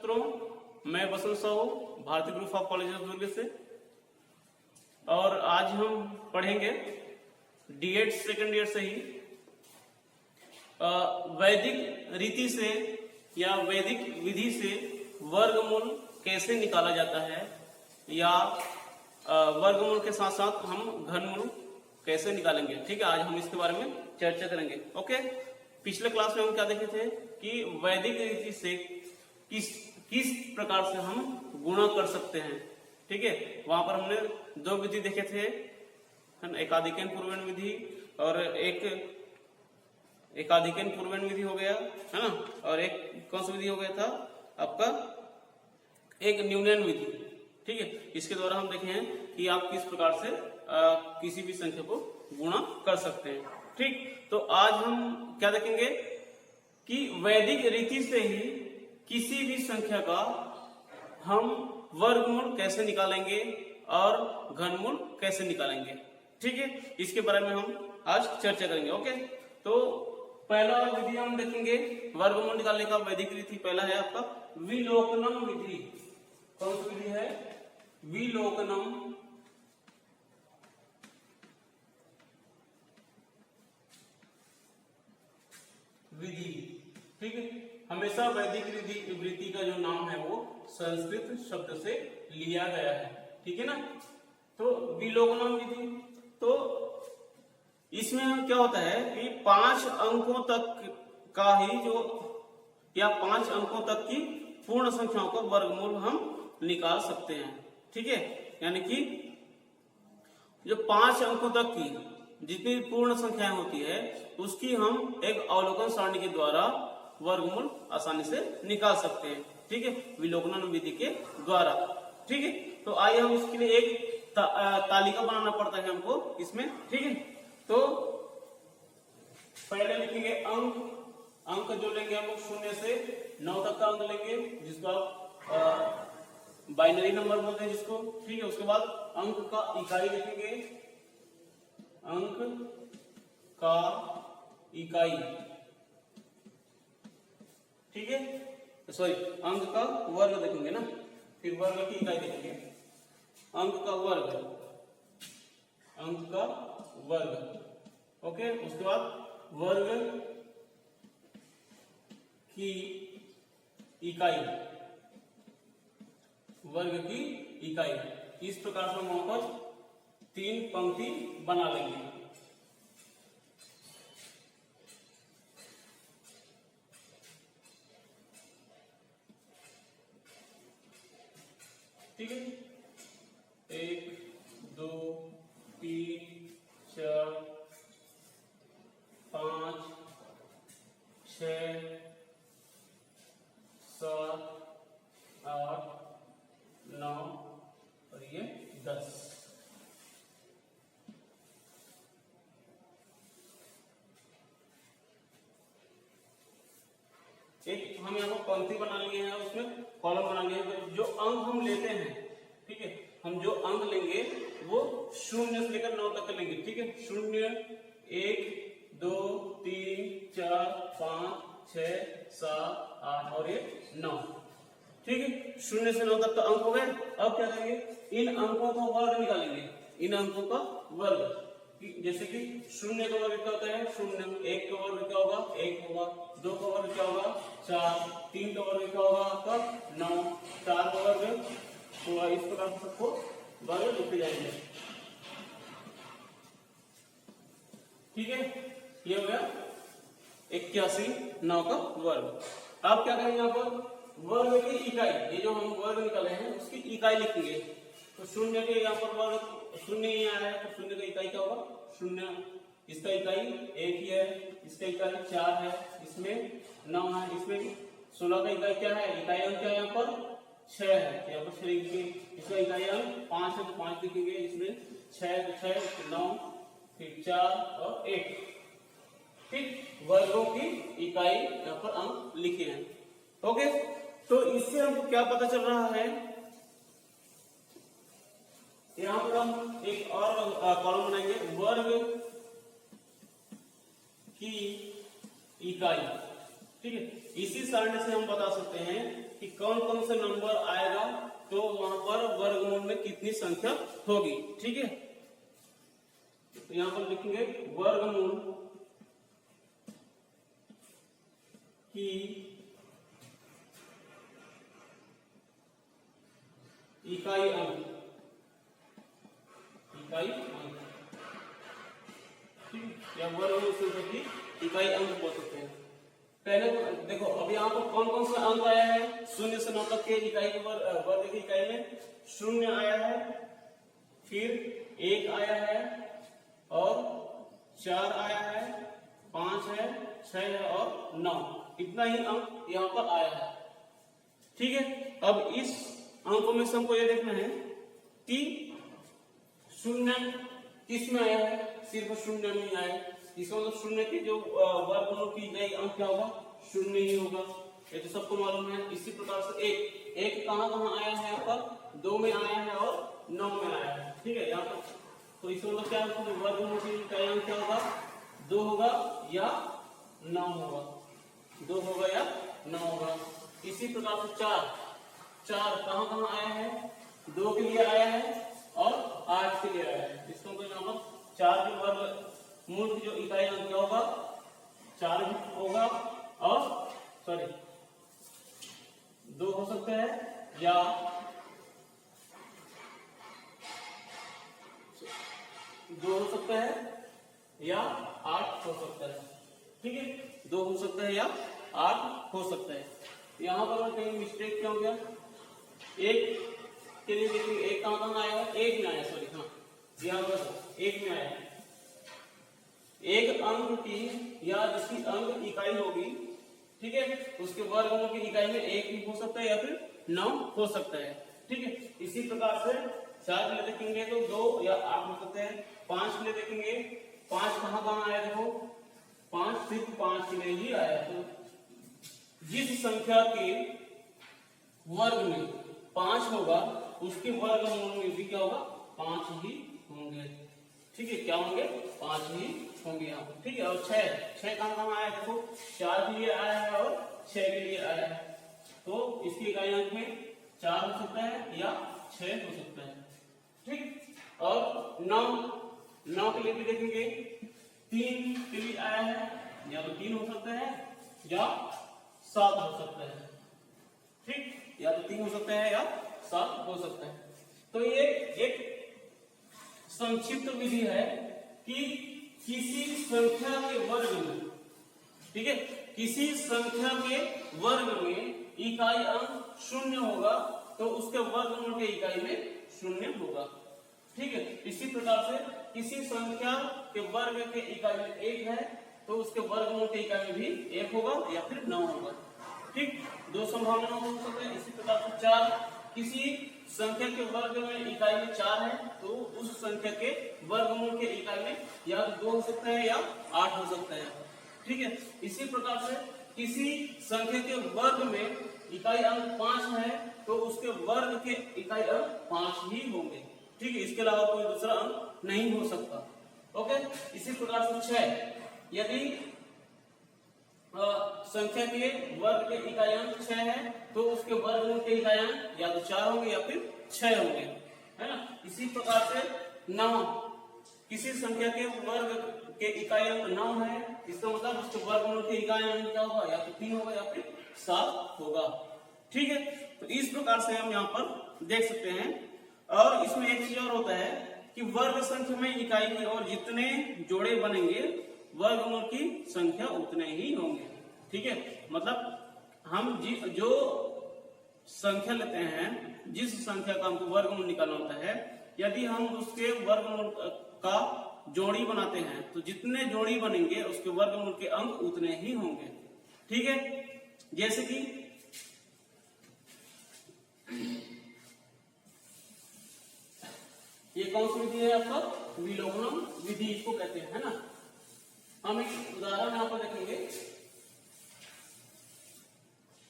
मित्रों, मैं बसंत साहू भारतीय ग्रुप ऑफ कॉलेज दुर्ग से, और आज हम पढ़ेंगे D.Ed सेकेंड ईयर से ही वैदिक रीति से या वैदिक विधि से वर्गमूल कैसे निकाला जाता है, या वर्गमूल के साथ साथ हम घनमूल कैसे निकालेंगे। ठीक है, आज हम इसके बारे में चर्चा करेंगे। ओके, पिछले क्लास में हम क्या देखे थे कि वैदिक रीति से किस प्रकार से हम गुणा कर सकते हैं। ठीक है, वहां पर हमने दो विधि देखे थे, एकाधिकन पूर्वण विधि और एक एकाधिकन पूर्वण विधि हो गया है ना, और एक कौन सी विधि हो गया था आपका, एक न्यूनयन विधि। ठीक है, इसके द्वारा हम देखे हैं कि आप किस प्रकार से किसी भी संख्या को गुणा कर सकते हैं। ठीक, तो आज हम क्या देखेंगे कि वैदिक रीति से ही किसी भी संख्या का हम वर्गमूल कैसे निकालेंगे और घनमूल कैसे निकालेंगे। ठीक है, इसके बारे में हम आज चर्चा करेंगे। ओके, तो पहला विधि हम देखेंगे वर्गमूल निकालने का वैदिक रीति। पहला है आपका विलोकनम विधि। कौन सी विधि है? विलोकनम विधि। ठीक है, हमेशा वैदिक रीति का जो नाम है वो संस्कृत शब्द से लिया गया है। ठीक है ना, तो विलोकनम विधि, तो इसमें क्या होता है कि 5 अंकों तक का ही जो, या 5 अंकों तक की पूर्ण संख्याओं का वर्गमूल हम निकाल सकते हैं। ठीक है, यानी कि जो 5 अंकों तक की जितनी पूर्ण संख्याएं होती है उसकी हम एक अवलोकन सारणी के द्वारा वर्गमूल आसानी से निकाल सकते हैं। ठीक है, विलोकनम विधि के द्वारा। ठीक है, तो आइए हम इसके लिए एक तालिका बनाना पड़ता है हमको इसमें। ठीक है, तो पहले लिखेंगे अंक जो लेंगे हम लोग 0 से 9 तक का अंक लेंगे, जिसको आप बाइनरी नंबर बोलते हैं जिसको। ठीक है, उसके बाद अंक का इकाई लिखेंगे, अंक का इकाई। ठीक है, सॉरी, अंक का वर्ग देखेंगे ना, फिर वर्ग की इकाई देखेंगे। अंक का वर्ग, अंक का वर्ग। ओके, उसके बाद वर्ग की इकाई, वर्ग की इकाई। इस प्रकार से हम वहां पर 3 पंक्ति बना लेंगे। ठीक है, 1 2 3 4 5 6 7 8 9 और ये 10। एक हम यहाँ पर पंक्ति बना लिए हैं, उसमें कॉलम बना लिए हैं। जो अंक हम लेते हैं, ठीक है, हम जो अंक लेंगे वो 0 से लेकर 9 तक लेंगे। ठीक है, 0 1 2 3 4 5 6 7 8 और ये 9। ठीक है, 0 से 9 तक का अंक हो गए। अब क्या करेंगे, इन अंकों का वर्ग निकालेंगे, इन अंकों का वर्ग। जैसे कि 0 का वर्ग क्या होता है 0, 1 का वर्ग क्या होगा 1 होगा, 2 का वर्ग क्या होगा 4, 3 का वर्ग क्या होगा आपका 9, 4 का वर्ग होगा। इस प्रकार सबको वर्ग लिखे जाएंगे। ठीक है, ये हो गया 81 9 का वर्ग। अब क्या करेंगे, यहाँ पर वर्ग की इकाई, ये जो हम वर्ग निकाले हैं उसकी इकाई लिखेंगे। तो 0 के यहाँ पर वर्ग 0 ही आया है, तो 0 का इकाई क्या होगा 0, इसका इकाई 1 ही है, इसका इकाई 4 है, इसमें 9 है, इसमें 16 का इकाई क्या है, इकाई अंक क्या है यहाँ पर 6 है, यहाँ पर 6 लिखेंगे। इसका इकाई अंक 5 है तो 5 लिखेंगे, इसमें 6 9 फिर 4 और 1। ठीक, वर्गों की इकाई यहाँ पर अंक लिखे हैं। ओके, तो इससे हमको क्या पता चल रहा है, यहाँ पर हम एक और कॉलम बनाएंगे, वर्ग की इकाई। ठीक है, इसी सारणी से हम बता सकते हैं कि कि कौन कौन सा नंबर आएगा तो वहां पर वर्गमूल में कितनी संख्या होगी। ठीक है, तो यहां पर लिखेंगे वर्गमूल की इकाई अंक, इकाई अंक, या वर्गमूल संख्या की इकाई अंक बोल सकते हैं। पहले देखो अब यहाँ पर कौन कौन सा अंक आया है, शून्य से 9 तक के इकाई के वर्ग की इकाई में शून्य आया है, फिर 1 आया है और 4 आया है, 5 है, 6 है और 9, इतना ही अंक यहाँ पर आया है। ठीक है, अब इस अंकों में से हमको ये देखना है कि शून्य किस में आया है, सिर्फ शून्य में आया है, इसका मतलब शून्य की जो वर्गमूल की गई अंक क्या होगा, शून्य ही होगा, ये तो सबको मालूम है। इसी प्रकार से एक कहाँ कहाँ आया है, यहाँ पर 2 में आया है और 9 में आया है। ठीक है, यहाँ पर तो इसका मतलब क्या है, वर्गमूल की इकाई अंक क्या होगा, 2 होगा या 9 होगा, 2 होगा या 9 होगा। इसी प्रकार से 4 कहाँ कहाँ आया है, 2 के लिए आया है और 8 के लिए आया है। इसका मतलब यहाँ पर 4 के वर्गमूल की जो इकाई अंक क्या होगा, 4 भी होगा और सॉरी 2 हो सकता है या 2 हो सकता है या 8 हो सकता है। ठीक है, 2 हो सकता है या 8 हो सकता है। यहाँ पर कहीं मिस्टेक क्या हो गया, 1 के लिए देखिए 1 कहाँ कहाँ आया है, 1 में आया, सॉरी हाँ यहाँ पर 1 में आया। एक अंक की या जिसकी अंक इकाई होगी, ठीक है, उसके वर्गमूल की इकाई में 1 भी हो सकता है या फिर 9 हो सकता है। ठीक है, इसी प्रकार से 4 के लिए देखेंगे तो 2 या 8 हो सकते हैं। 5 के लिए देखेंगे, 5 कहाँ कहाँ आया, देखो 5 सिर्फ 5 के लिए ही आया। तो जिस संख्या के वर्ग में 5 होगा उसके वर्गमूल में भी क्या होगा, 5 ही होंगे। ठीक है, क्या होंगे, 5 ही होंगे यहाँ पर। ठीक है, और 6 कहाँ कहाँ आया, देखो 4 के लिए आया है और 6 के लिए आया है, तो इसकी इकाई अंक में 4 हो सकता है या 6 हो सकता है। ठीक, और 9 के लिए भी देखेंगे, 3 के लिए आया है, या तो 3 हो सकता है या 7 हो सकता है। ठीक, या तो 3 हो सकता है या 7 हो सकता है। तो ये एक संक्षिप्त विधि है कि किसी संख्या के वर्ग में, ठीक है, किसी संख्या के वर्ग में इकाई अंक 0 होगा तो उसके वर्गमूल के इकाई में 0 होगा। ठीक है, इसी प्रकार से किसी संख्या के वर्ग के इकाई में 1 है तो उसके वर्गमूल के इकाई में भी 1 होगा या फिर 9 होगा। ठीक, 2 संभावना हो सकते हैं। इसी प्रकार से 4, किसी संख्या के वर्ग में इकाई में 4 है तो उस संख्या के वर्गमूल के इकाई में या 2 हो सकता है या 8 हो सकता है। ठीक है, इसी प्रकार से किसी संख्या के वर्ग में इकाई अंक 5 है तो उसके वर्ग के इकाई अंक 5 ही होंगे। ठीक है, इसके अलावा कोई दूसरा अंक नहीं हो सकता। ओके, इसी प्रकार से 6, यदि संख्या के वर्ग के इकाई अंक 6 है तो उसके वर्गमूल के इकाई अंक या तो 4 होंगे या फिर 6 होंगे, है ना। इसी प्रकार से 9, किसी संख्या के वर्ग के इकाई अंक 9 है, इसका मतलब उसके वर्गमूल के इकाई अंक क्या होगा, या तो 3 होगा या फिर 7 होगा। ठीक है, तो इस प्रकार से हम यहाँ पर देख सकते हैं। और इसमें एक चीज और होता है कि वर्ग संख्या में इकाई की और जितने जोड़े बनेंगे वर्गमूल की संख्या उतने ही होंगे। ठीक है, मतलब हम जो संख्या लेते हैं, जिस संख्या का हमको वर्गमूल निकालना होता है, यदि हम उसके वर्गमूल का जोड़ी बनाते हैं तो जितने जोड़ी बनेंगे उसके वर्गमूल के अंक उतने ही होंगे। ठीक है, जैसे कि ये कौन सी विधि है आपका, विलोमन विधि इसको कहते हैं, है ना। हम एक उदाहरण यहां पर देखेंगे।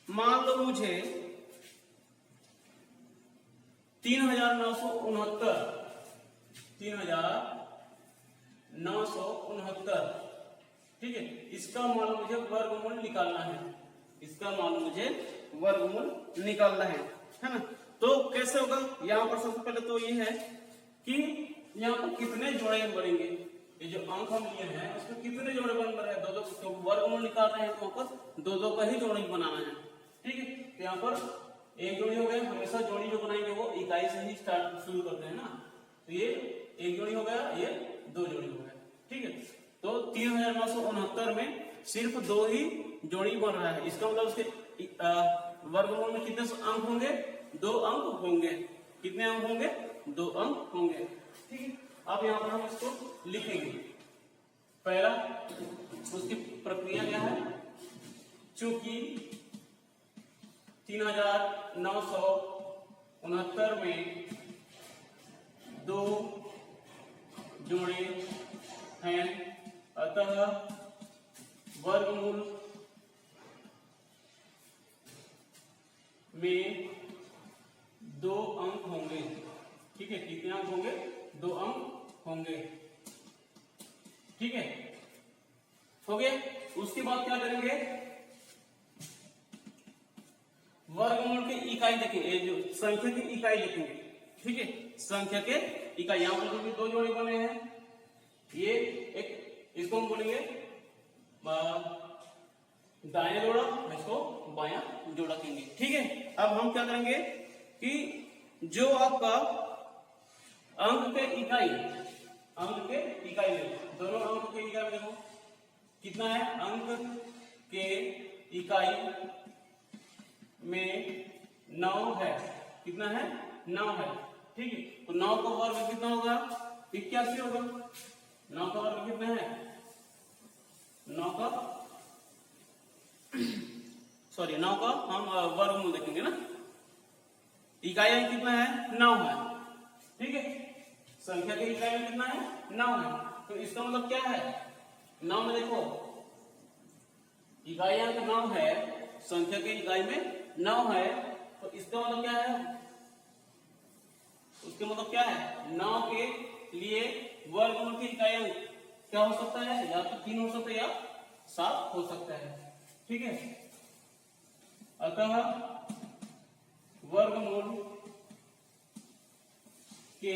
मान लो मुझे 3969, ठीक है, इसका मान मुझे वर्गमूल निकालना है, इसका मान मुझे वर्गमूल निकालना है ना। तो कैसे होगा, यहाँ पर सबसे पहले तो ये है कि यहाँ पर कितने जोड़े बनेंगे, ये जो अंक हम लिए हैं उसमें कितने जोड़े बन रहे हैं, दो तो वर्गमूल निकाल रहे हैं तो वहां पर दो का ही जोड़ी बनाना है। ठीक है, तो यहाँ पर एक जोड़ी हो गया, हमेशा जोड़ी जो बनाएंगे वो इकाई से ही स्टार्ट शुरू करते हैं ना, तो ये एक जोड़ी हो गया, ये दो जोड़ी हो गया। ठीक है, तो 3969 में सिर्फ दो ही जोड़ी बन रहा है, इसका मतलब उसके वर्गमूल में कितने अंक होंगे, 2 अंक होंगे। कितने अंक होंगे, 2 अंक होंगे। ठीक है, अब यहाँ पर हम इसको लिखेंगे। पहला उसकी प्रक्रिया क्या है, चूंकि 3969 में 2 जोड़े हैं, अतः वर्गमूल में 2 अंक होंगे। ठीक है, कितने अंक होंगे, 2 अंक होंगे। ठीक है, हो गया। उसके बाद क्या करेंगे, वर्गमूल की इकाई देखेंगे, जो संख्या की इकाई लिखेंगे। ठीक है, संख्या के इकाई, यहां पर 2 जोड़े बने हैं, ये एक, इसको हम बोलेंगे दाएं जोड़ा, इसको बायां जोड़ा कहेंगे। ठीक है, अब हम क्या करेंगे कि जो आपका अंक के इकाई में, दोनों अंक के इकाई में देखो कितना है, अंक के इकाई में 9 है। कितना है, 9 है। ठीक है, तो 9 का वर्ग कितना होगा, 81 होगा। 9 का वर्ग कितना है, 9 का हम वर्गमूल देखेंगे ना, इकाई में कितना है, 9 है। ठीक है, संख्या की इकाई में कितना है, 9 है। तो इसका मतलब क्या है, 9 में देखो इकाई अंक 9 है, संख्या की इकाई में 9 है, तो इसका मतलब क्या है, उसके मतलब क्या है, 9 के लिए वर्गमूल की इकाई अंक क्या हो सकता है, या तो 3 हो सकता है या 7 हो सकता है। ठीक है, अतः वर्गमूल के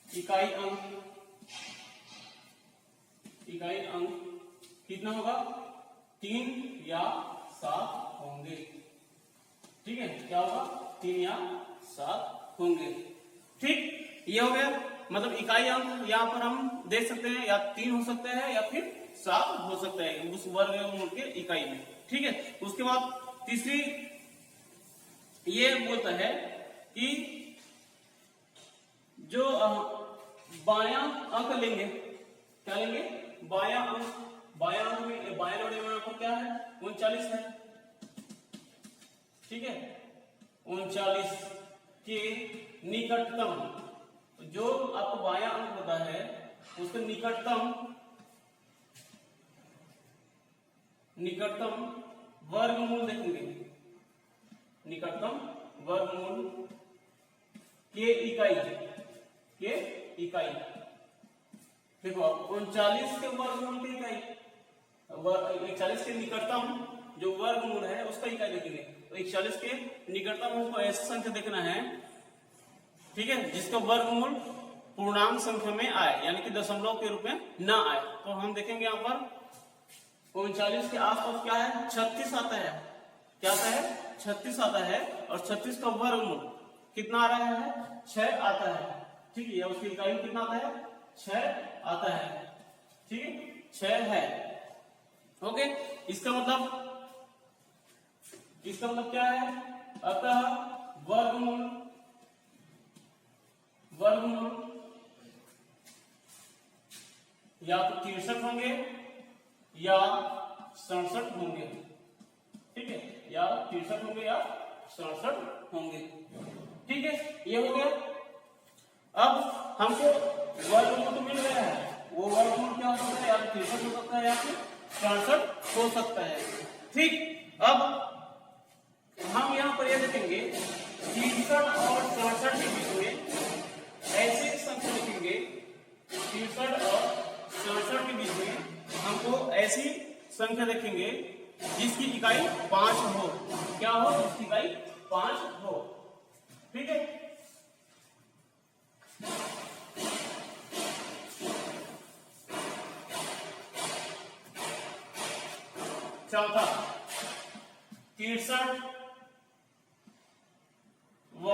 इकाई अंक कितना होगा, 3 या 7 होंगे। ठीक है, क्या होगा, 3 या 7 होंगे। ठीक, ये हो गया। मतलब इकाई अंक यहाँ पर हम देख सकते हैं, या 3 हो सकते हैं या फिर 7 हो सकता है उस वर्गमूल के इकाई में। ठीक है, उसके बाद तीसरी ये बोलता है कि जो बायां अंक लेंगे, क्या लेंगे, बायां अंक में, बायां जोड़े में आपको क्या है, 39 है। ठीक है, 39 के निकटतम, जो आपको बायां अंक होता है उसके निकटतम वर्गमूल देखेंगे, निकटतम वर्गमूल के इकाई देखो, 39 के वर्गमूल की इकाई, 41 के निकटतम जो वर्गमूल है उसका इकाई देखेंगे। तो 41 के निकटतम हमको ऐसी संख्या देखना है, ठीक है, जिसका वर्गमूल पूर्णांक संख्या में आए, यानी कि दशमलव के रूप में ना आए। तो हम देखेंगे यहाँ पर 39 के आसपास क्या है, 36 आता है। क्या आता है, 36 आता है, और 36 का वर्गमूल कितना आ रहा है, 6 आता है। ठीक है, उसकी इकाई में कितना आता है, 6 आता है। ठीक है, 6 है। ओके, इसका मतलब क्या है, अतः वर्गमूल या तो 63 होंगे या 67 होंगे। ठीक है, या 63 होंगे या 67 होंगे। ठीक है, ये हो गया। अब हमको वर्गमूल तो मिल गया है, वो वर्गमूल क्या हो सकता है, या तो 63 हो सकता है या फिर 67 हो सकता है। ठीक, अब हम यहाँ पर ये देखेंगे 63 और 67 के बीच में ऐसे संख्या लिखेंगे, 63 और 67 के बीच में हमको ऐसी संख्या देखेंगे जिसकी इकाई 5 हो। क्या हो? जिसकी इकाई 5 हो। ठीक है। चौथा 63 व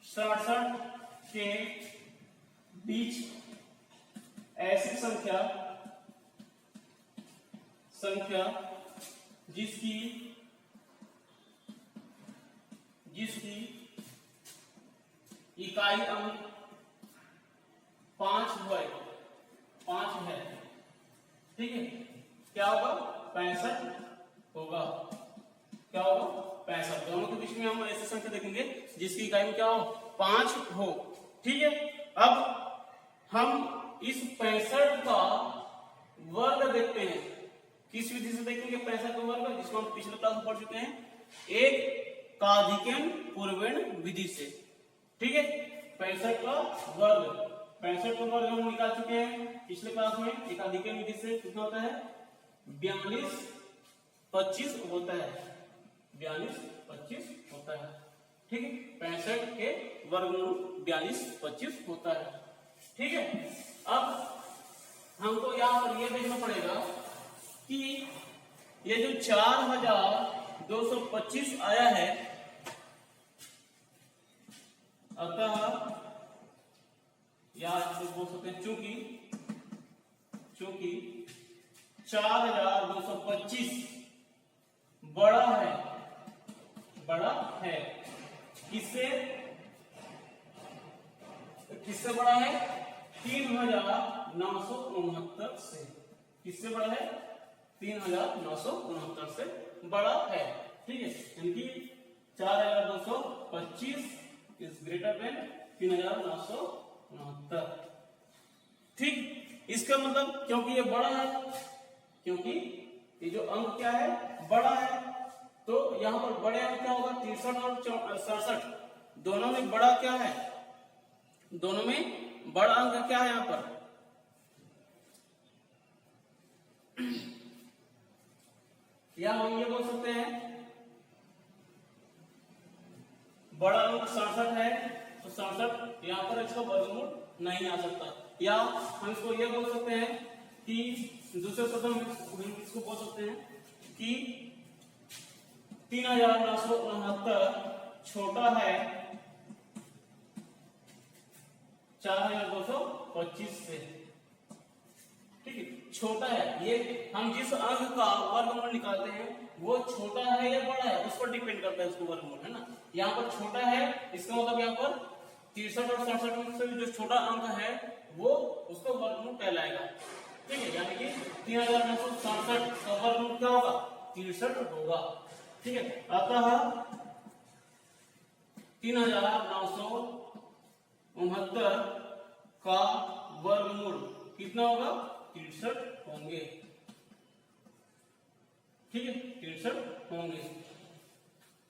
67 के बीच ऐसी संख्या जिसकी इकाई अंक 5 है। ठीक है। क्या होगा? 65 होगा। क्या होगा? 65। दोनों के बीच में हम ऐसी संख्या देखेंगे जिसकी इकाई में क्या हो? 5 हो। ठीक है। अब हम इस 65 का वर्ग देखते हैं। किस विधि से देखेंगे 65 का वर्ग? जिसको हम पिछले क्लास में पढ़ चुके हैं, एक काधिकन पूर्वेण विधि से। ठीक है। 65 का वर्ग हम निकाल चुके हैं पिछले क्लास में। एकाधिकन विधि से कितना होता है? 42 25 होता है। 42 25 होता है। ठीक है। 65 के वर्गमूल 42 25 होता है। ठीक है। अब हमको यहाँ पर यह देखना पड़ेगा कि ये जो 4225 आया है, अतः या इसको बोल सकते हैं चूंकि 4225 बड़ा है किससे बड़ा है? 3969 से। किससे बड़ा है? 3969 से बड़ा है। ठीक है। यानी 4225 इज ग्रेटर देन 3969। ठीक। इसका मतलब क्योंकि ये बड़ा है, क्योंकि ये जो अंक क्या है? बड़ा है, तो यहां पर बड़े अंक क्या होगा? 63 और 67 दोनों में बड़ा क्या है? दोनों में बड़ा अंक क्या है यहां पर? या हम ये बोल सकते हैं बड़ा अंक 67 है, तो 67 यहां पर इसका वर्गमूल नहीं आ सकता। या हम इसको ये बोल सकते हैं कि दूसरे शब्द में इसको बोल सकते हैं कि 3969 छोटा है 4225 से। ठीक है। छोटा है, ये हम जिस अंक का वर्गमूल निकालते हैं वो छोटा है या बड़ा है उस पर डिपेंड करता है उसको वर्गमूल, है ना। यहाँ पर छोटा है, इसका मतलब यहाँ पर 63 और 67 में से जो छोटा अंक है वो उसका वर्गमूल कहलाएगा। ठीक है। यानी कि 3967 का वर्गमूल क्या होगा? 63 होगा। ठीक है। अतः 3969 का वर्गमूल कितना होगा? 63 होंगे। ठीक है। 63 होंगे।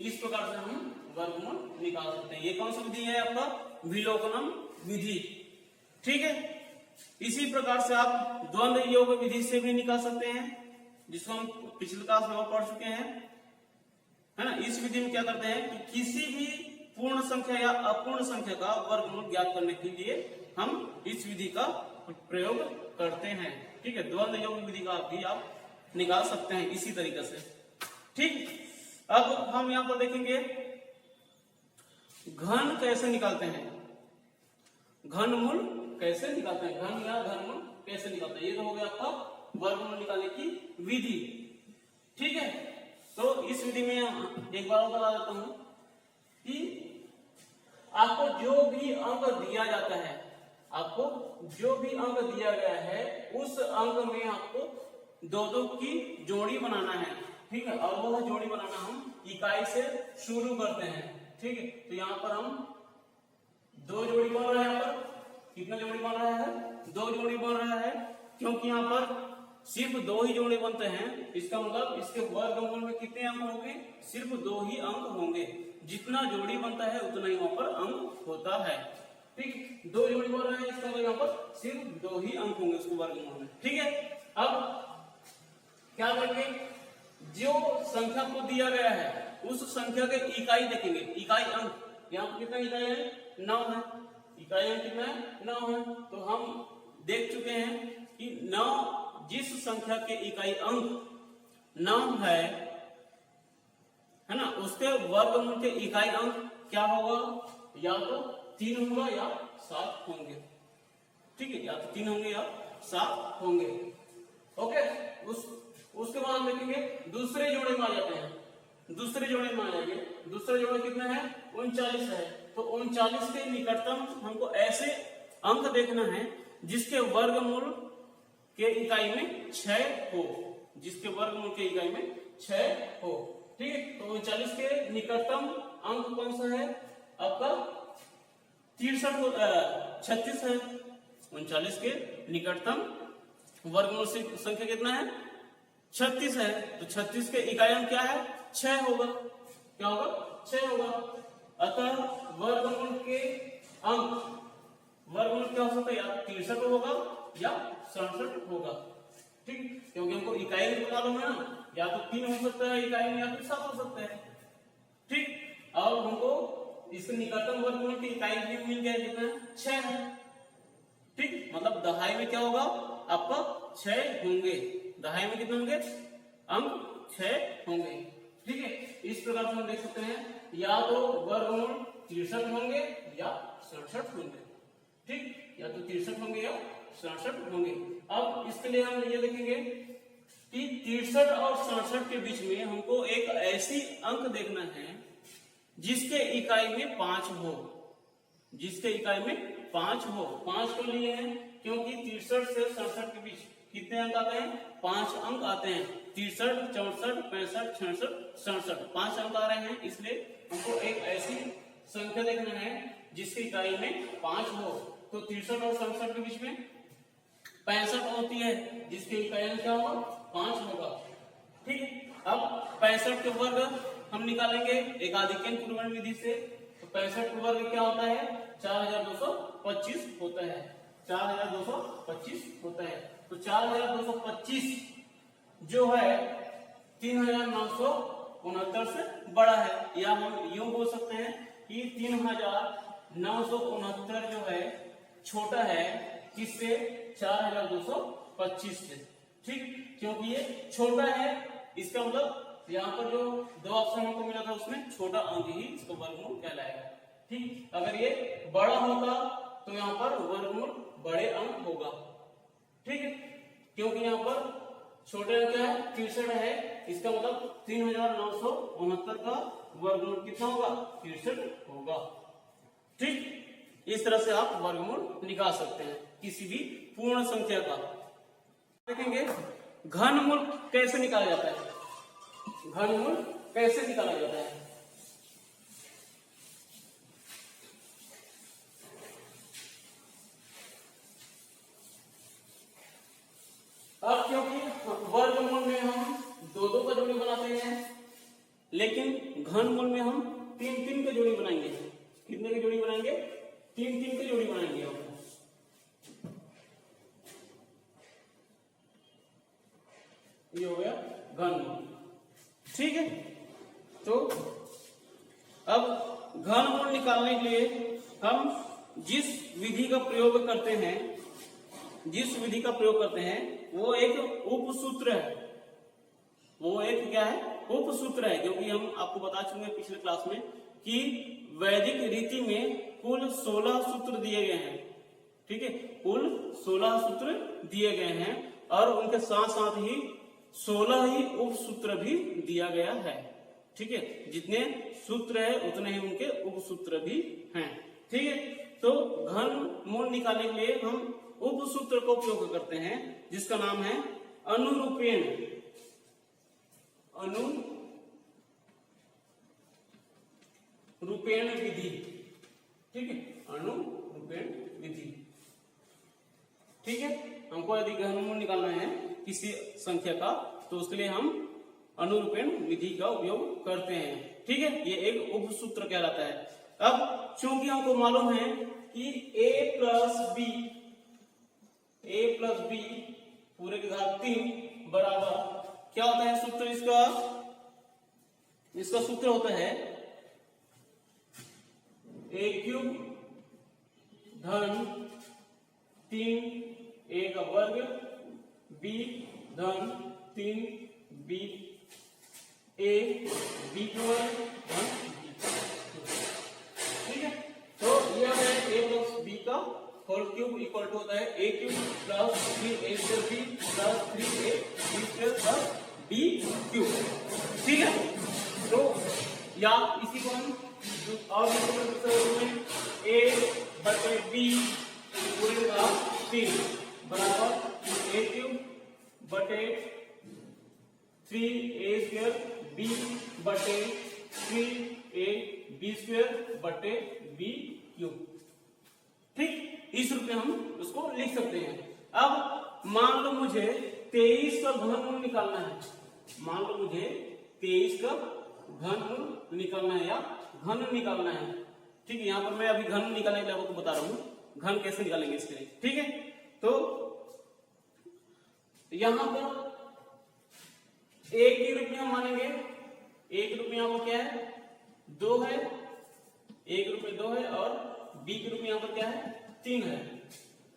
इस प्रकार से हम वर्गमूल निकाल सकते हैं। ये कौन सी विधि है? आपका विलोकनम विधि। ठीक है। इसी प्रकार से आप द्वंद्व योग विधि से भी निकाल सकते हैं, जिसको हम पिछले क्लास में पढ़ चुके हैं, है ना। इस विधि में क्या करते हैं कि किसी भी पूर्ण संख्या या अपूर्ण संख्या का वर्गमूल ज्ञात करने के लिए हम इस विधि का प्रयोग करते हैं। ठीक है। द्वंद्व योग विधि का भी आप निकाल सकते हैं इसी तरीके से। ठीक। अब हम यहां पर देखेंगे घन कैसे निकालते हैं, घनमूल कैसे निकालते हैं, घन या घनमूल कैसे निकालते हैं। ये तो हो गया आपका वर्गमूल निकालने की विधि। ठीक है। तो इस विधि में एक बार बता देता हूं कि आपको जो भी अंक दिया जाता है, आपको जो भी अंक दिया गया है उस अंक में आपको दो की जोड़ी बनाना है। ठीक है। और वह जोड़ी बनाना हम इकाई से शुरू करते हैं। ठीक है। तो यहाँ पर हम 2 जोड़ी बन रहा है। यहाँ पर कितना जोड़ी बन रहा है? 2 जोड़ी बन रहा है, क्योंकि यहाँ पर सिर्फ 2 ही जोड़े बनते हैं। इसका मतलब इसके वर्गमूल में कितने अंक होंगे? सिर्फ 2 ही अंक होंगे। जितना जोड़ी बनता है उतना ही वहां पर अंक होता है। ठीक। 2 जोड़ी बन रहा है, इसका मतलब यहाँ पर सिर्फ 2 ही अंक होंगे उसके वर्गमूल में। ठीक है। अब क्या करेंगे? जो संख्या को दिया गया है उस संख्या के इकाई देखेंगे, इकाई अंक। यहाँ पर कितना इकाई है? 9 है। इकाई अंक कितना है? 9 है। तो हम देख चुके हैं कि 9 जिस संख्या के इकाई अंक 9 है ना, उसके वर्गमूल के इकाई अंक क्या होगा? या तो 3 होगा या 7 होंगे। ठीक है, या तो 3 होंगे या 7 होंगे। ओके, उसके बाद हम देखेंगे दूसरे जोड़े में आ जाते हैं। दूसरे जोड़े में आ जाएंगे। दूसरे जोड़े कितना है? 39 है। तो 39 के निकटतम हमको ऐसे अंक देखना है जिसके वर्गमूल के इकाई में 6 हो, जिसके वर्गमूल के इकाई में 6 हो। ठीक है, तो 39 के निकटतम अंक कौन सा है? आपका 36 है। 39 के निकटतम वर्गमूल संख्या कितना है? 36 है। तो 36 के इकाई अंक क्या है? 6 होगा। क्या होगा? 6 होगा। अतः वर्गमूल के अंक, वर्गमूल क्या हो सकता है? या 63 होगा या 67 होगा। ठीक, क्योंकि हमको इकाई अंक मालूम है ना, या तो 3 हो सकता है इकाई में, या फिर 7 हो सकता है। ठीक, और हमको इसके निकटतम वर्गमूल की इकाई भी मिल गया, कितना? 6 है। ठीक, मतलब दहाई में क्या होगा? आपका 6 होंगे। दहाई में कितने होंगे? अंक 6 होंगे। ठीक है, इस प्रकार से हम देख सकते हैं या तो वर्गमूल 63 होंगे या 67 होंगे। ठीक, या तो 63 होंगे या 67 होंगे। अब इसके लिए हम ये देखेंगे कि 63 और 67 के बीच में हमको एक ऐसी अंक देखना है जिसके इकाई में 5 हो, जिसके इकाई में 5 हो। 5 को लिए हैं क्योंकि 63 से 67 के बीच कितने अंक आते हैं? 5 अंक आते हैं। 63, 64, 65, 66, 67 5 अंक आ रहे हैं। इसलिए हमको एक ऐसी संख्या देखना है जिसकी इकाई में 5 हो। तो 63 और 67 के बीच में 65 होती है, जिसकी इकाई अंक क्या होगा? 5 होगा। ठीक, अब 65 के वर्ग हम निकालेंगे एकाधिकन पूर्वण विधि से। तो 65 का वर्ग क्या होता है? 4225 होता है। 4225 होता है। तो 4225 जो है 3969 से बड़ा है, या हम यूं बोल सकते हैं कि 3969 जो है छोटा है किससे? 4225 से। ठीक, क्योंकि ये छोटा है, इसका मतलब यहाँ पर जो 2 ऑप्शन हमको मिला था उसमें छोटा अंक ही इसका वर्गमूल कहलाएगा। ठीक, अगर ये बड़ा होता तो यहाँ पर वर्गमूल बड़े अंक होगा। ठीक है, क्योंकि यहाँ पर छोटे अंक क्या है? 63 है। इसका मतलब 3969 का वर्गमूल कितना होगा? 63 होगा। ठीक, इस तरह से आप वर्गमूल निकाल सकते हैं किसी भी पूर्ण संख्या का। देखेंगे घनमूल कैसे निकाला जाता है। घनमूल कैसे निकाला जाता है? अब क्योंकि वर्गमूल में हम 2-2 का जोड़ी बनाते हैं, लेकिन घनमूल में हम 3-3 के जोड़ी बनाएंगे। कितने की जोड़ी बनाएंगे? 3-3 की जोड़ी बनाएंगे हम। ये हो गया घनमूल। ठीक है, तो अब घनमूल निकालने के लिए हम जिस विधि का प्रयोग करते हैं, वो एक उपसूत्र है। वो एक क्या है? उपसूत्र है। क्योंकि हम आपको बता चुके हैं पिछले क्लास में कि वैदिक रीति में कुल 16 सूत्र दिए गए हैं। ठीक है, कुल 16 सूत्र दिए गए हैं और उनके साथ साथ ही 16 ही उपसूत्र भी दिया गया है। ठीक है, जितने सूत्र है उतने ही उनके उपसूत्र भी हैं। ठीक है, तो घनमूल निकालने के लिए हम उपसूत्र का उपयोग करते हैं जिसका नाम है अनुरूपेण। अनुरूपेण विधि। ठीक है, अनुरूपेण विधि। ठीक है, हमको यदि घनमूल निकालना है किसी संख्या का तो उसके लिए हम अनुरूपेण विधि का उपयोग करते हैं। ठीक है, ये एक उपसूत्र कहलाता है। अब चूंकि हमको मालूम है कि a प्लस बी पूरे के घात 3 बराबर क्या होता है सूत्र इसका? इसका सूत्र होता है a क्यूब धन 3a का वर्ग b धन 3b a b का वर्ग धन b। ठीक है, तो यह है a प्लस b का होल क्यूब इक्वल टू होता है a cube plus 3a square b plus 3a b square plus b cube. ठीक है, तो या इसी को हम और में a बटे b पूरे का 3 बराबर a क्यूब बटे 3a स्क्वायर b बटे 3a b स्क्वायर बटे b क्यूब। ठीक, इस रूप में हम उसको लिख सकते हैं। अब मान लो मुझे 23 का घनमूल निकालना है। मान लो मुझे 23 का घनमूल निकालना है या घन निकालना है। ठीक है, यहाँ पर मैं अभी घन निकालने के लिए आपको बता रहा हूँ घन कैसे निकालेंगे इसके लिए। ठीक है, तो यहाँ पर a के रूप में हम मानेंगे, a के रूप में यहाँ पर क्या है 2 है, a के रूप में 2 है और b के रूप में यहाँ पर क्या है 3 है,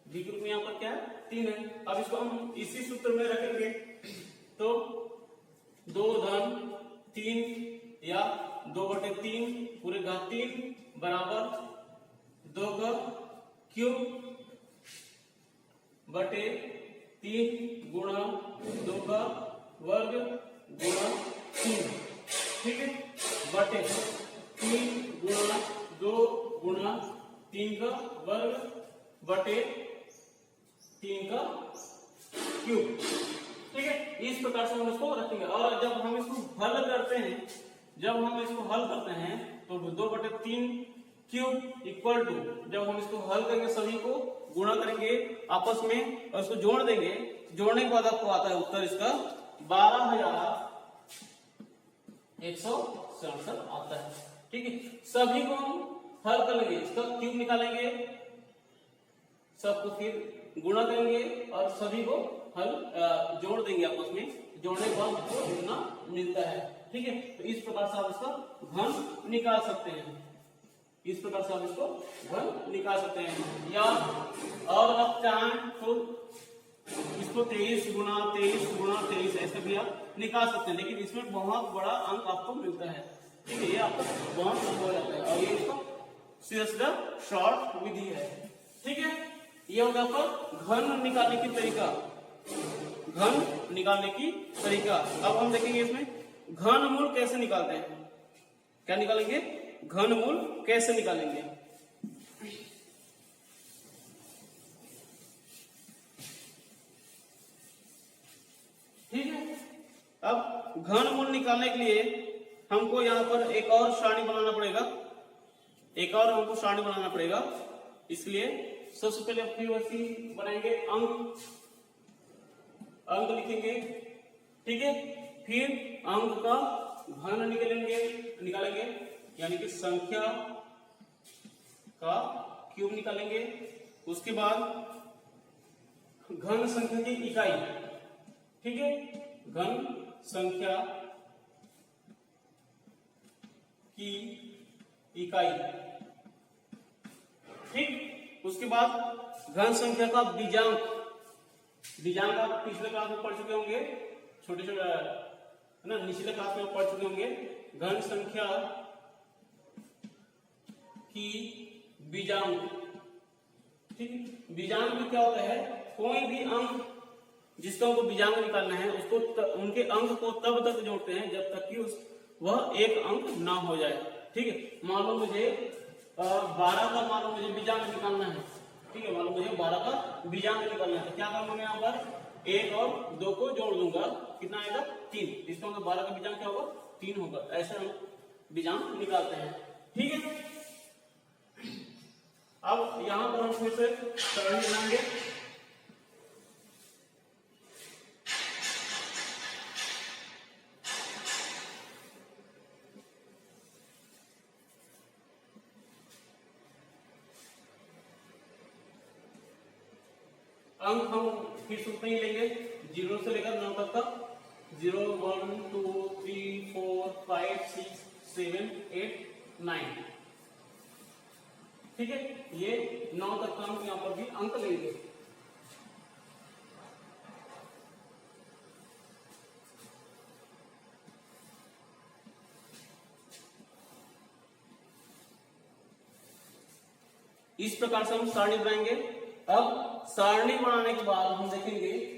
b के रूप में यहाँ पर क्या है 3 है। अब इसको हम इसी सूत्र में रखेंगे, तो 2 धन 3 या 2/3 पूरे घात 3 बराबर 2 का क्यूब बटे 3 गुणा 2 का वर्ग गुणा 3। ठीक है, बटे 3 गुणा 2 गुणा 3 का वर्ग बटे 3 का क्यूब। ठीक है, इस प्रकार से हम इसको रखेंगे। और जब हम इसको हल करते हैं, तो 2/3 क्यूब इक्वल टू, जब हम इसको हल करेंगे सभी को गुणा करेंगे आपस में और इसको जोड़ देंगे, जोड़ने के बाद आपको आता है उत्तर इसका 12,167 आता है। ठीक है, सभी को हम हल कर लेंगे, इसका क्यूब निकालेंगे, सबको फिर गुणा करेंगे और सभी को हल जोड़ देंगे आपस में, जोड़ने के बाद आपको इतना मिलता है। ठीक है, तो इस प्रकार से आप इसका घन निकाल सकते हैं, इस प्रकार से आप इसको घन निकाल सकते हैं। या और आप चाहें तो इसको 23 गुणा 23 ऐसे भी आप निकाल सकते हैं, लेकिन इसमें बहुत बड़ा अंक आपको मिलता है। ठीक है, ये आपका बहुत अंक हो जाता है और ये इसका सीधा शॉर्ट विधि है। ठीक है, ये होगा आपका घन निकालने की तरीका, घन निकालने की तरीका। अब हम देखेंगे इसमें घनमूल कैसे निकालते हैं। क्या निकालेंगे? घनमूल कैसे निकालेंगे। ठीक है, अब घनमूल निकालने के लिए हमको यहाँ पर एक और सारणी बनाना पड़ेगा, इसलिए सबसे पहले पीओसी बनाएंगे, अंक लिखेंगे। ठीक है, फिर अंक का घन निकालेंगे यानी कि संख्या का क्यूब निकालेंगे। उसके बाद घन संख्या की इकाई, ठीक है, घन संख्या की इकाई। ठीक, उसके बाद घन संख्या का बीजांक आप पिछले क्लास में पढ़ चुके होंगे, छोटे है ना, निचले क्लास में पढ़ चुके होंगे। घन संख्या की बीजांक। ठीक, बीजांक में क्या होता है, कोई भी अंक जिसका हमको बीजांक निकालना है उसको उनके अंक को तब तक जोड़ते हैं जब तक कि वह एक अंक ना हो जाए। ठीक है, मान लो मुझे 12 का मुझे बीजांक निकालना है। ठीक है, मान लो मुझे 12 का बीजांक निकालना है, तो क्या करूंगा मैं यहाँ पर 1 और 2 को जोड़ दूंगा, कितना आएगा 3। इसका मतलब 12 का बीजांक क्या होगा 3 होगा। ऐसे हम बीजांक निकालते हैं। ठीक है, अब यहां पर हम फिर से सरणी बनाएंगे। अंक हम फिर सूत्र ही लेंगे 0 से लेकर 9 तक का। 0 1 2 3 4 5 6 7 8 9। ठीक है, ये 9 तक का हम यहाँ पर भी अंक लेंगे। इस प्रकार से हम सारणी बनाएंगे। अब सारणी बनाने के बाद हम देखेंगे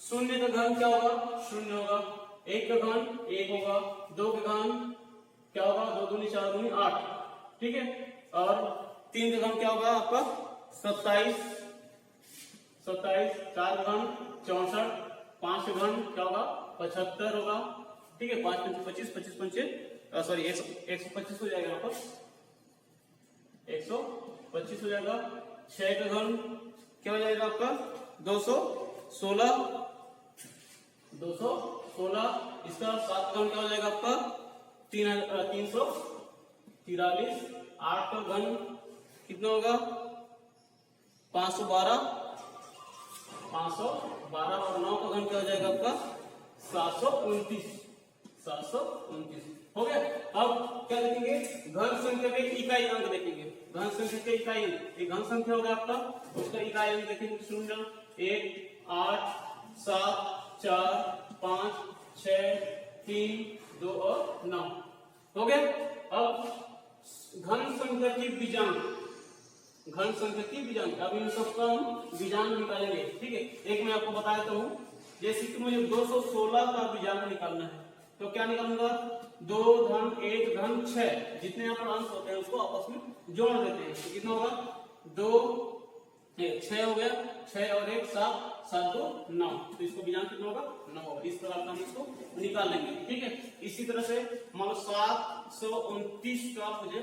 शून्य का घन क्या होगा, शून्य होगा। एक का घन एक होगा, दो का घन क्या होगा, 2 दूनी 4 दूनी 8। ठीक है, और 3 का घन क्या होगा आपका 27, 4 का घन 64, 5 का घन क्या होगा 75 होगा। ठीक है, 5 पंचे 25, 25 पंचे सॉरी 125 हो जाएगा यहाँ पर, 125 हो जाएगा। 6 का घन क्या हो जाएगा आपका 216, 216। इसका 7 का घन क्या हो जाएगा आपका 343। 8 का घन कितना होगा 512, 512। और 9 का घन क्या हो जाएगा आपका 729, 729 हो गया। अब क्या देखेंगे, घन संख्या के इकाई अंक देखेंगे। घन संख्या के इकाई अंक, एक घन संख्या होगा आपका, उसका इकाई अंक देखेंगे 0 1 8 7 4 5 6 3 2 और 9 हो गया। अब घन संख्या की बीजांक, घन संख्या की बीजांक, अब इन सबका हम बीजांक निकालेंगे। ठीक है, एक मैं आपको बता देता हूँ, जैसे कि मुझे 216 का बीजांक निकालना है तो क्या निकालूंगा 2 धन 1 धन 6, जितने यहाँ पर अंक होते हैं उसको आपस में जोड़ देते हैं तो कितना होगा 2 6 हो गया, 6 और 1 7, 7 2 9। तो इसको बीजांक कितना होगा 9 होगा। इस प्रकार का हम इसको निकाल लेंगे। ठीक है, इसी तरह से मान लो 729 का मुझे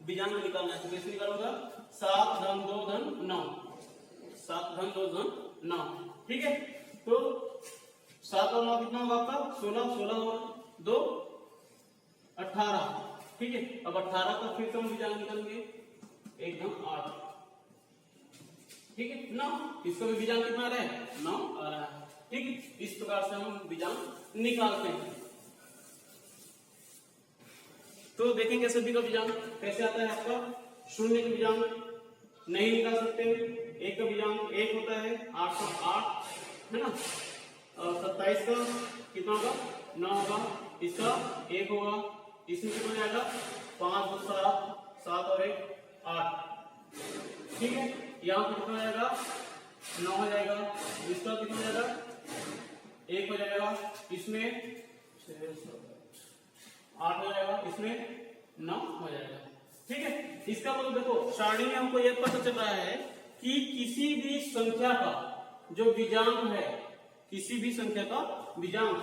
बीजांक निकालना है तो कैसे निकालूंगा 7 धन 2 धन 9, 7 धन 2 धन 9। ठीक है, तो 7 और 9 कितना होगा आपका 16, 16 और 2 18। ठीक है, अब 18 का फिर से हम बीजांक निकालेंगे 1 धन 8। ठीक है, 9, इसका भी बीजांक कितना आ रहा है 9 आ रहा है। ठीक है, इस प्रकार से हम बीजांक निकालते हैं। तो देखेंगे सभी का बीजांक कैसे आता है आपका। शून्य का बीजांक नहीं निकाल सकते, 1 का बीजांक 1 होता है, 808 है ना, और 27 का कितना होगा 9 होगा, इसका 1 होगा, इसमें कितना जाएगा 5 2 7, 7 और 1 8। ठीक है, यहाँ पर कितना जाएगा 9 हो जाएगा, इसका कितना हो जाएगा 1 हो जाएगा, इसमें 8 हो जाएगा, इसमें 9 हो जाएगा। ठीक है, इसका मतलब देखो सारणी में हमको यह पता चल रहा है कि किसी भी संख्या का जो बीजांक है, किसी भी संख्या का बीजांक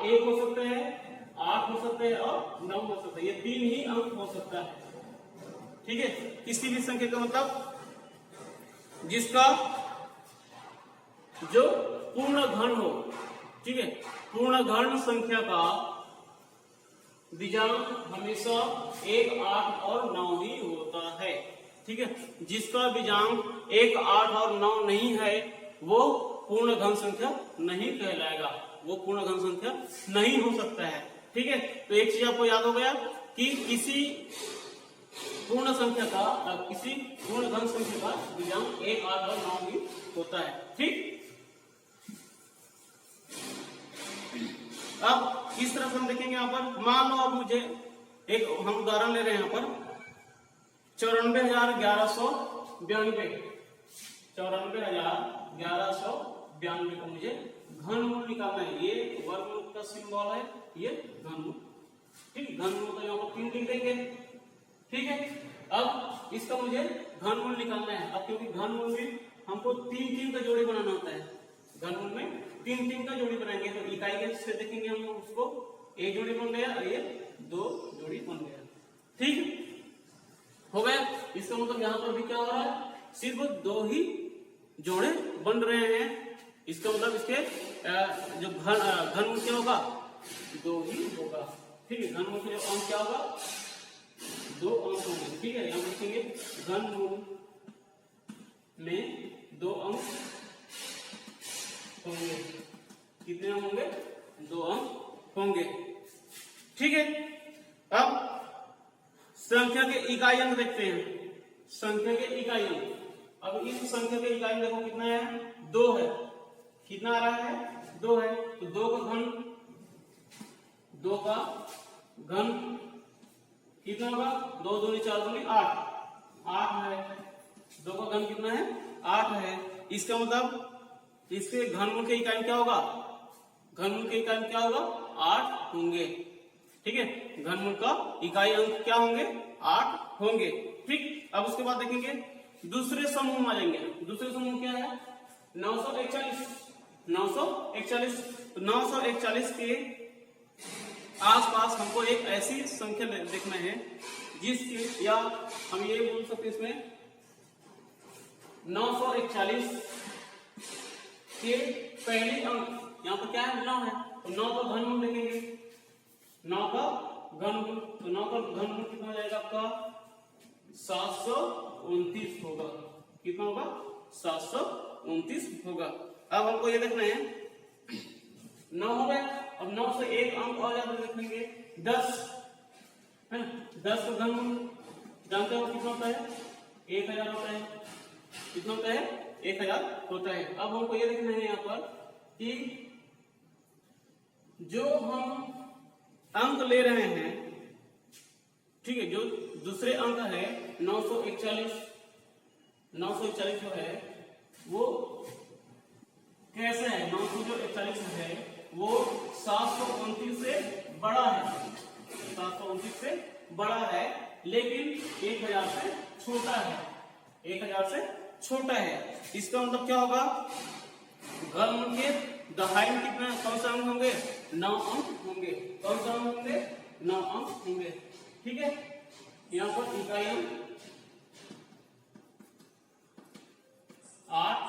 1 हो सकता है, 8 हो सकता है और 9 हो सकता है, ये 3 ही अंक हो सकता है। ठीक है, किसी भी संख्या का मतलब जिसका जो पूर्ण घन हो। ठीक है, पूर्ण घन संख्या का बीजांक हमेशा 1 8 और 9 ही होता है। ठीक है, जिसका बीजांक 1 8 और 9 नहीं है वो पूर्ण घन संख्या नहीं कहलाएगा, वो पूर्ण घन संख्या नहीं हो सकता है। ठीक है, तो एक चीज आपको याद हो गया कि किसी पूर्ण संख्या का, किसी पूर्ण घन संख्या का बीजांक 1 8 और 9 ही होता है। ठीक, अब इस तरह से हम देखेंगे यहाँ पर, मान लो अब मुझे एक हम उदाहरण ले रहे हैं यहाँ पर 94,1192, 94,1192 को मुझे घनमूल निकालना है। ये वर्गमूल का सिंबल है, ये घनमूल। ठीक, घनमूल का यहाँ पर 3 लिख देंगे। ठीक है, अब इसका मुझे घनमूल निकालना है। अब क्योंकि घनमूल में हमको 3 का जोड़ी बनाना होता है, घनमूल में 3 का जोड़ी बनाएंगे तो इकाई के से देखेंगे हम उसको, एक जोड़ी बन गया और ये 2 जोड़ी बन गया। ठीक हो गया, इसका मतलब यहाँ पर भी क्या हो रहा है, सिर्फ 2 ही जोड़े बन रहे हैं। इसका मतलब इसके जो घनमूल क्या होगा 2 ही होगा। ठीक है, घनमूल के अंक क्या होगा 2 अंक होंगे। ठीक है, यहाँ लिखेंगे घनमूल में 2 अंक होंगे। कितने होंगे 2 अंक होंगे। ठीक है, अब संख्या के इकाई अंक देखते हैं। संख्या के इकाई अंक, अब इस संख्या के इकाई देखो कितना है, 2 है। कितना आ रहा है, 2 है। तो 2 का घन कितना होगा, 2 दूनी 4 दूनी 8 है। 2 का घन कितना है, 8 है। इसका मतलब इसके घनमूल के इकाई क्या होगा, घनमूल के इकाई क्या होगा, 8 होंगे। ठीक है, घनमूल का इकाई अंक क्या होंगे, 8 होंगे। ठीक, अब उसके बाद देखेंगे दूसरे समूह में आ जाएंगे। दूसरे समूह क्या है, 941। 941 के आसपास हमको एक ऐसी संख्या देखना है जिसके, या हम ये बोल सकते हैं इसमें 941 के पहले अंक, यहाँ पर क्या है, 9 है। तो 9 का घनमूल देखेंगे, 9 का घनमूल, तो 9 का घनमूल कितना हो जाएगा आपका, 729 होगा। कितना होगा, 729 होगा। अब हमको ये देखना है, 9 हो गया। अब 9 से एक अंक और ज्यादा देखेंगे, 10 है ना। 10 का घनमूल जानते हो कितना होता है, 1000 होता है। कितना होता है, 1000 होता है। अब हमको ये देखना है यहाँ पर कि जो हम अंक ले रहे हैं, ठीक है, जो दूसरे अंक है 941 जो है वो कैसे है, 941 है वो 729 से बड़ा है, 729 से बड़ा है, लेकिन 1000 से छोटा है, 1000 से छोटा है। इसका मतलब क्या होगा, घनमूल के दहाई में कितना, कौन सा अंक होंगे, 9 अंक होंगे। कौन सा अंक होंगे, 9 अंक होंगे। ठीक है, यहाँ पर इकाई अंक 8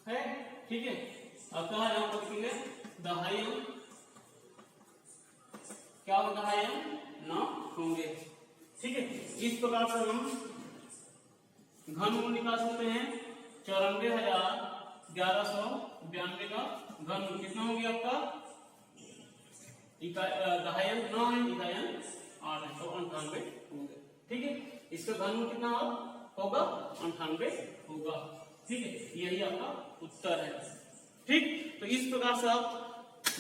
है। ठीक है, अब कहा यहाँ पर लिखेंगे दहाई अंक, क्या होगा, दहाई अंक 9 होंगे। ठीक है, इस प्रकार से हम घनमूल निकाल सकते हैं। 94,1192 का घनमूल कितना हो गया आपका, दहाई अंक 9 है, इकाई अंक 8 है, तो 98 होंगे। ठीक है, इसका घनमूल कितना होगा, 98 होगा। ठीक है, यही आपका उत्तर है। ठीक, तो इस प्रकार से आप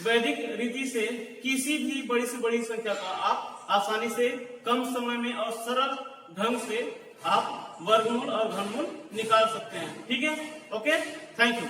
वैदिक रीति से किसी भी बड़ी से बड़ी संख्या का आप आसानी से कम समय में और सरल ढंग से आप वर्गमूल और घनमूल निकाल सकते हैं। ठीक है, ओके, थैंक यू।